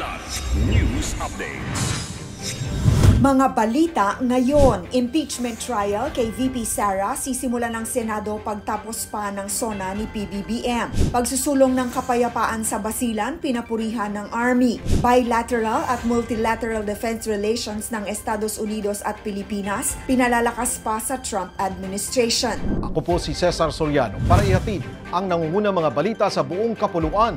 Kidlat News Updates. Mga balita ngayon, impeachment trial kay VP Sara sisimula ng Senado pagtapos pa ng SONA ni PBBM. Pagsusulong ng kapayapaan sa Basilan, pinapurihan ng Army. Bilateral at multilateral defense relations ng Estados Unidos at Pilipinas, pinalalakas pa sa Trump administration. Ako po si Cesar Soriano para ihatid ang nangungunang mga balita sa buong kapuluan.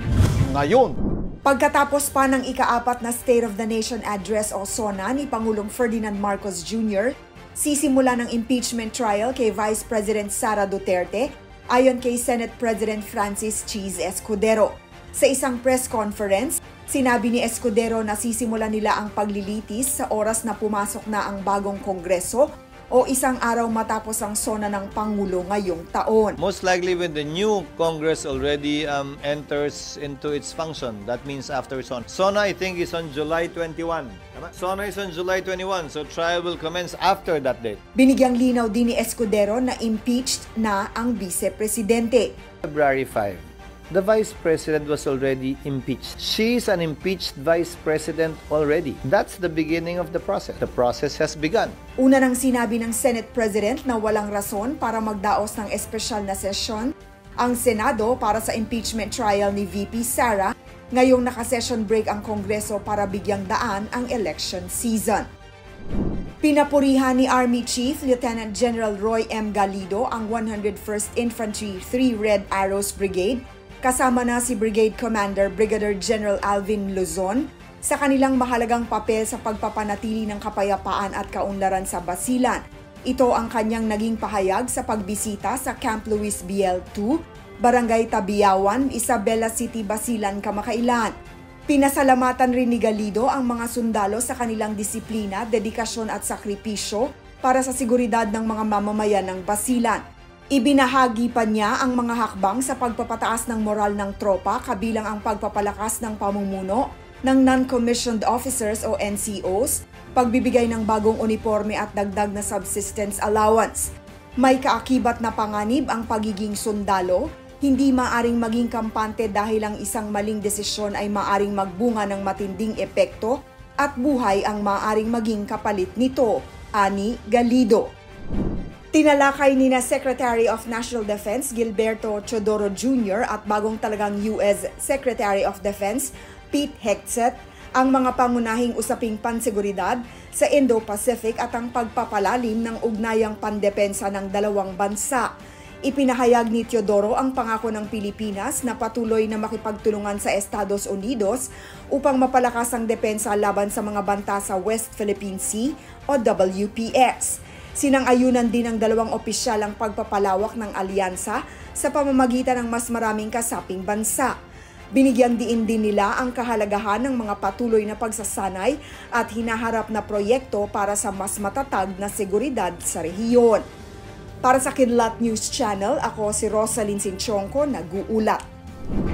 Ngayon, pagkatapos pa ng ika-4 na State of the Nation Address o SONA ni Pangulong Ferdinand Marcos Jr., sisimula ng impeachment trial kay Vice President Sara Duterte ayon kay Senate President Francis Cheese Escudero. Sa isang press conference, sinabi ni Escudero na sisimula nila ang paglilitis sa oras na pumasok na ang bagong Kongreso o isang araw matapos ang SONA ng Pangulo ngayong taon. Most likely when the new Congress already enters into its function, that means after SONA. SONA I think is on July 21. SONA is on July 21, so trial will commence after that date. Binigyang linaw din ni Escudero na impeached na ang vice-presidente. February 5. The Vice President was already impeached. She's an impeached Vice President already. That's the beginning of the process. The process has begun. Una nang sinabi ng Senate President na walang rason para magdaos ng espesyal na sesyon ang Senado para sa impeachment trial ni VP Sara ngayong naka-session break ang Kongreso para bigyang daan ang election season. Pinapurihan ni Army Chief Lieutenant General Roy M. Galido ang 101st Infantry 3 Red Arrows Brigade kasama na si Brigade Commander Brigadier General Alvin Luzon sa kanilang mahalagang papel sa pagpapanatili ng kapayapaan at kaunlaran sa Basilan. Ito ang kanyang naging pahayag sa pagbisita sa Camp Luis Biel 2, Barangay Tabiawan, Isabela City, Basilan kamakailan. Pinasalamatan rin ni Galido ang mga sundalo sa kanilang disiplina, dedikasyon at sakripisyo para sa seguridad ng mga mamamayan ng Basilan. Ibinahagi pa niya ang mga hakbang sa pagpapataas ng moral ng tropa kabilang ang pagpapalakas ng pamumuno ng non-commissioned officers o NCOs, pagbibigay ng bagong uniforme at dagdag na subsistence allowance. May kaakibat na panganib ang pagiging sundalo, hindi maaring maging kampante dahil ang isang maling desisyon ay maaring magbunga ng matinding epekto at buhay ang maaring maging kapalit nito, ani Galido. Tinalakay ni na Secretary of National Defense Gilberto Teodoro Jr. at bagong talagang US Secretary of Defense Pete Hegseth ang mga pangunahing usaping panseguridad sa Indo-Pacific at ang pagpapalalim ng ugnayang pandepensa ng dalawang bansa. Ipinahayag ni Teodoro ang pangako ng Pilipinas na patuloy na makipagtulungan sa Estados Unidos upang mapalakas ang depensa laban sa mga banta sa West Philippine Sea o WPS. Sinang-ayunan din ng dalawang opisyal ang pagpapalawak ng alyansa sa pamamagitan ng mas maraming kasaping bansa. Binigyang diin din nila ang kahalagahan ng mga patuloy na pagsasanay at hinaharap na proyekto para sa mas matatag na seguridad sa rehiyon. Para sa Kidlat News Channel, ako si Rosalyn Sinchonco, nag-uulat.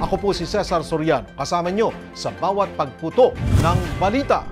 ako po si Cesar Soriano, kasama nyo sa bawat pagputo ng balita.